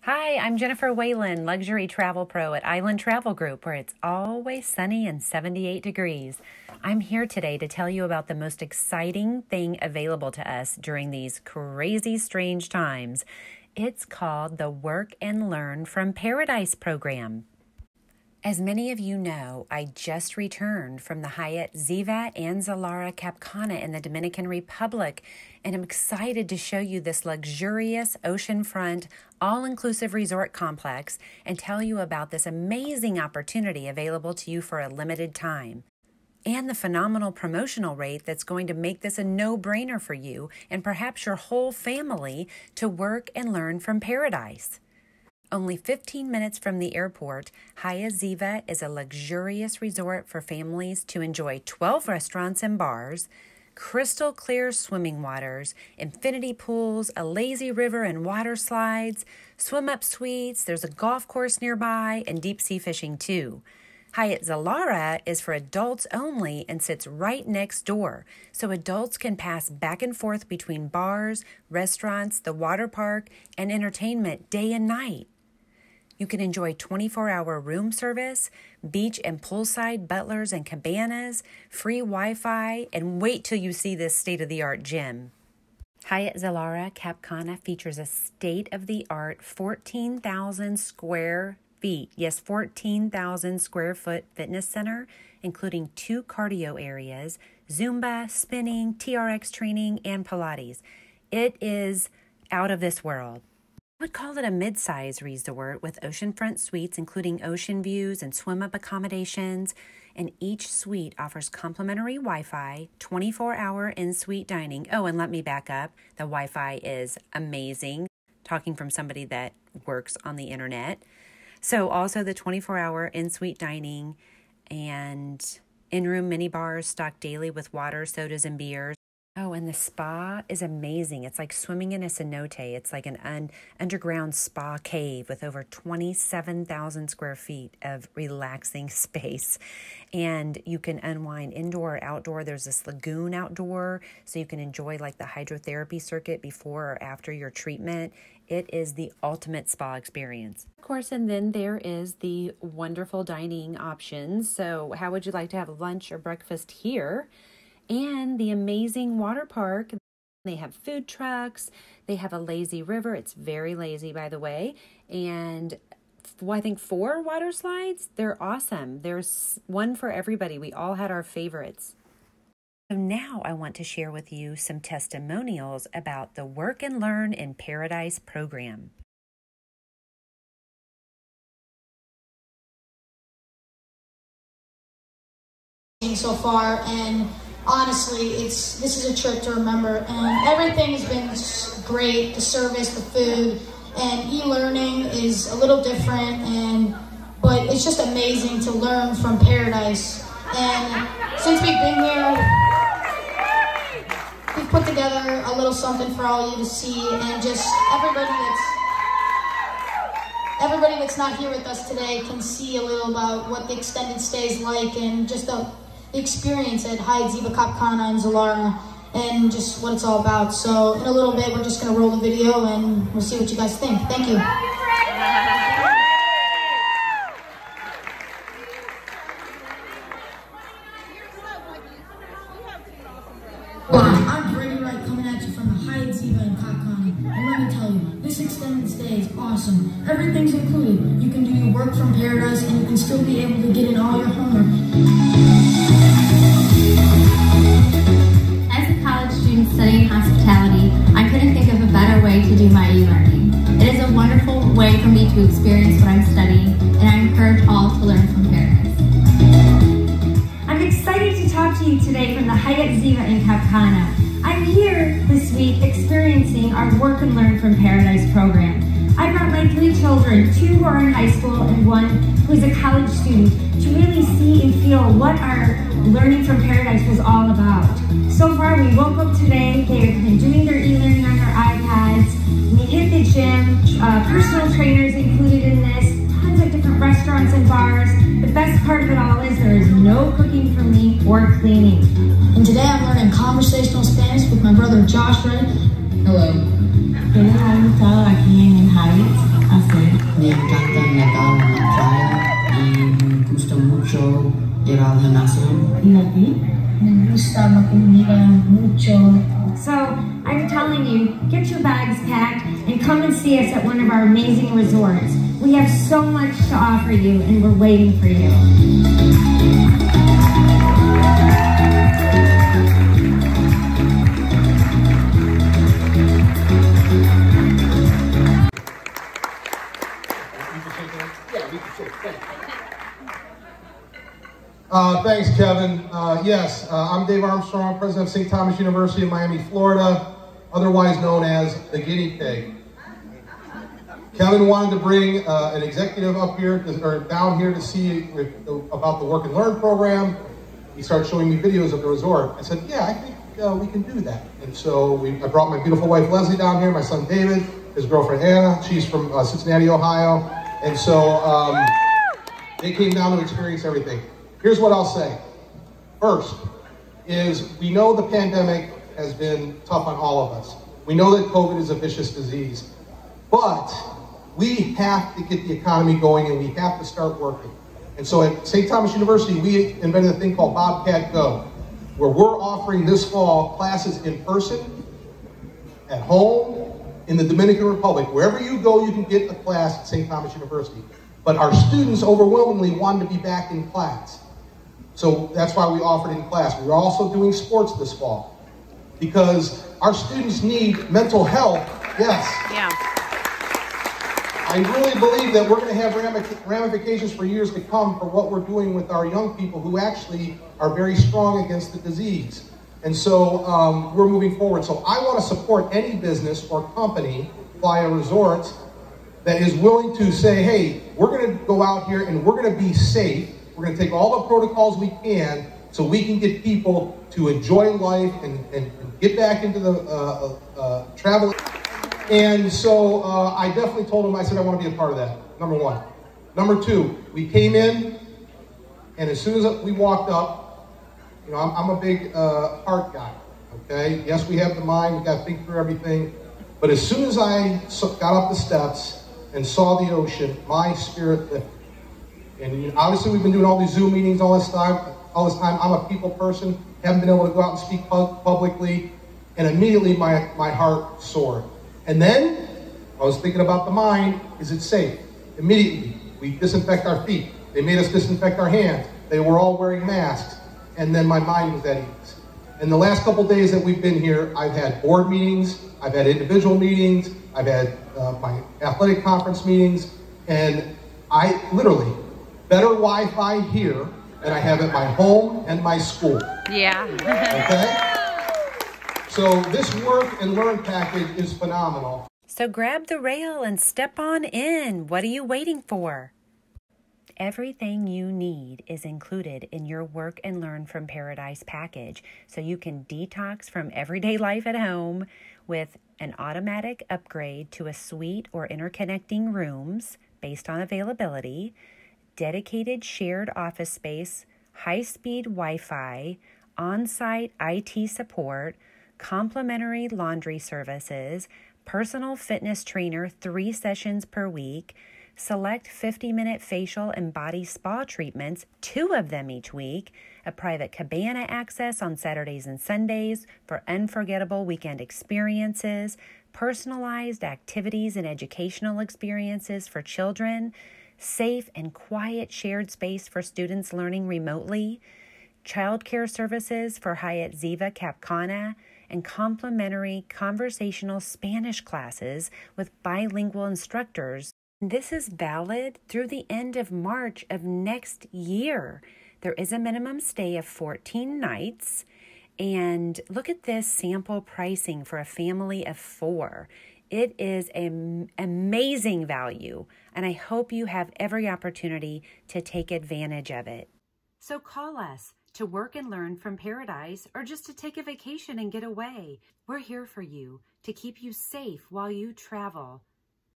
Hi, I'm Jennifer Whalen, Luxury Travel Pro at Island Travel Group, where it's always sunny and 78 degrees. I'm here today to tell you about the most exciting thing available to us during these crazy, strange times. It's called the Work and Learn from Paradise program. As many of you know, I just returned from the Hyatt Ziva and ZILARA Cap Cana in the Dominican Republic, and I'm excited to show you this luxurious oceanfront, all-inclusive resort complex and tell you about this amazing opportunity available to you for a limited time, and the phenomenal promotional rate that's going to make this a no-brainer for you and perhaps your whole family to work and learn from paradise. Only 15 minutes from the airport, Hyatt Ziva is a luxurious resort for families to enjoy 12 restaurants and bars, crystal clear swimming waters, infinity pools, a lazy river and water slides, swim-up suites, there's a golf course nearby, and deep-sea fishing too. Hyatt Zilara is for adults only and sits right next door, so adults can pass back and forth between bars, restaurants, the water park, and entertainment day and night. You can enjoy 24-hour room service, beach and poolside butlers and cabanas, free Wi-Fi, and wait till you see this state-of-the-art gym. Hyatt Ziva Cap Cana features a state-of-the-art 14,000 square feet, yes, 14,000 square foot fitness center, including 2 cardio areas, Zumba, spinning, TRX training, and Pilates. It is out of this world. I would call it a mid-size resort with oceanfront suites, including ocean views and swim-up accommodations, and each suite offers complimentary Wi-Fi, 24-hour in-suite dining. Oh, and let me back up. The Wi-Fi is amazing, talking from somebody that works on the internet. So also the 24-hour in-suite dining and in-room mini bars stocked daily with water, sodas, and beers. Oh, and the spa is amazing. It's like swimming in a cenote. It's like an underground spa cave with over 27,000 square feet of relaxing space. And you can unwind indoor or outdoor. There's this lagoon outdoor, so you can enjoy like the hydrotherapy circuit before or after your treatment. It is the ultimate spa experience. Of course, and then there is the wonderful dining options. So how would you like to have lunch or breakfast here? And the amazing water park. They have food trucks. They have a lazy river. It's very lazy, by the way. And I think 4 water slides. They're awesome. There's one for everybody. We all had our favorites. So now I want to share with you some testimonials about the Work and Learn in Paradise program. So far, and honestly, this is a trip to remember, and everything has been great. The service, the food, and e-learning is a little different, but it's just amazing to learn from paradise. And since we've been here, we've put together a little something for all of you to see, and just everybody that's not here with us today can see a little about what the extended stay is like, and just the experience at Hyatt Ziva Cap Cana and ZILARA, and just what it's all about. So in a little bit, we're just going to roll the video and we'll see what you guys think. Thank you. I'm Brady Wright, coming at you from the Hyatt Ziva and Cap Cana. And let me tell you, this extended stay is awesome. Everything's included. You can do your work from paradise, and you can still be able to get in all your homework. Studying hospitality, I couldn't think of a better way to do my e-learning. It is a wonderful way for me to experience what I'm studying, and I encourage all to learn from paradise. I'm excited to talk to you today from the Hyatt Ziva in Cap Cana. I'm here this week experiencing our Work and Learn from Paradise program. I brought my 3 children, 2 who are in high school and 1 who is a college student, to really see and feel what our Learning from Paradise was all about. So far, we woke up today, they've been doing their e-learning on their iPads, we hit the gym, personal trainers included in this, tons of different restaurants and bars. The best part of it all is there is no cooking for me or cleaning. And today I'm learning conversational Spanish with my brother Josh Ray. Hello. Aquí en Hyatt hace makinita mucho. So I'm telling you, get your bags packed and come and see us at one of our amazing resorts. We have so much to offer you and we're waiting for you. Thanks, Kevin. Yes, I'm Dave Armstrong, president of St. Thomas University in Miami, Florida, otherwise known as the guinea pig. Kevin wanted to bring an executive up here, or down here to see about the Work and Learn program. He started showing me videos of the resort. I said, yeah, I think we can do that. And so I brought my beautiful wife, Leslie, down here, my son, David, his girlfriend, Anna. She's from Cincinnati, Ohio. And so they came down to experience everything. Here's what I'll say. First is we know the pandemic has been tough on all of us. We know that COVID is a vicious disease, but we have to get the economy going and we have to start working. And so at St. Thomas University, we invented a thing called Bobcat Go, where we're offering this fall classes in person, at home, in the Dominican Republic. Wherever you go, you can get a class at St. Thomas University. But our students overwhelmingly wanted to be back in class. So that's why we offered in class. We're also doing sports this fall because our students need mental health. Yes. Yeah. I really believe that we're going to have ramifications for years to come for what we're doing with our young people who actually are very strong against the disease. And so we're moving forward. So I want to support any business or company, Playa Resorts, that is willing to say, hey, we're going to go out here and we're going to be safe. We're going to take all the protocols we can so we can get people to enjoy life and get back into the travel. And so I definitely told them, I said, I want to be a part of that, number one. Number two, we came in, and as soon as we walked up, you know, I'm a big heart guy, okay? Yes, we have the mind, we got to think through everything. But as soon as I got up the steps and saw the ocean, my spirit lifted. And obviously we've been doing all these Zoom meetings all this time. I'm a people person, haven't been able to go out and speak publicly, and immediately my heart soared. And then I was thinking about the mind, is it safe? Immediately, we disinfect our feet. They made us disinfect our hands. They were all wearing masks. And then my mind was at ease. And the last couple days that we've been here, I've had board meetings, I've had individual meetings, I've had my athletic conference meetings, and I literally, better Wi-Fi here than I have at my home and my school. Yeah. Okay? So this Work and Learn package is phenomenal. So grab the rail and step on in. What are you waiting for? Everything you need is included in your Work and Learn from Paradise package, so you can detox from everyday life at home with an automatic upgrade to a suite or interconnecting rooms based on availability, dedicated shared office space, high-speed Wi-Fi, on-site IT support, complimentary laundry services, personal fitness trainer 3 sessions per week, select 50-minute facial and body spa treatments, 2 of them each week, a private cabana access on Saturdays and Sundays for unforgettable weekend experiences, personalized activities and educational experiences for children, safe and quiet shared space for students learning remotely, childcare services for Hyatt Ziva Cap Cana, and complimentary conversational Spanish classes with bilingual instructors. This is valid through the end of March of next year. There is a minimum stay of 14 nights. And look at this sample pricing for a family of 4. It is an amazing value, and I hope you have every opportunity to take advantage of it. So call us to work and learn from paradise, or just to take a vacation and get away. We're here for you to keep you safe while you travel.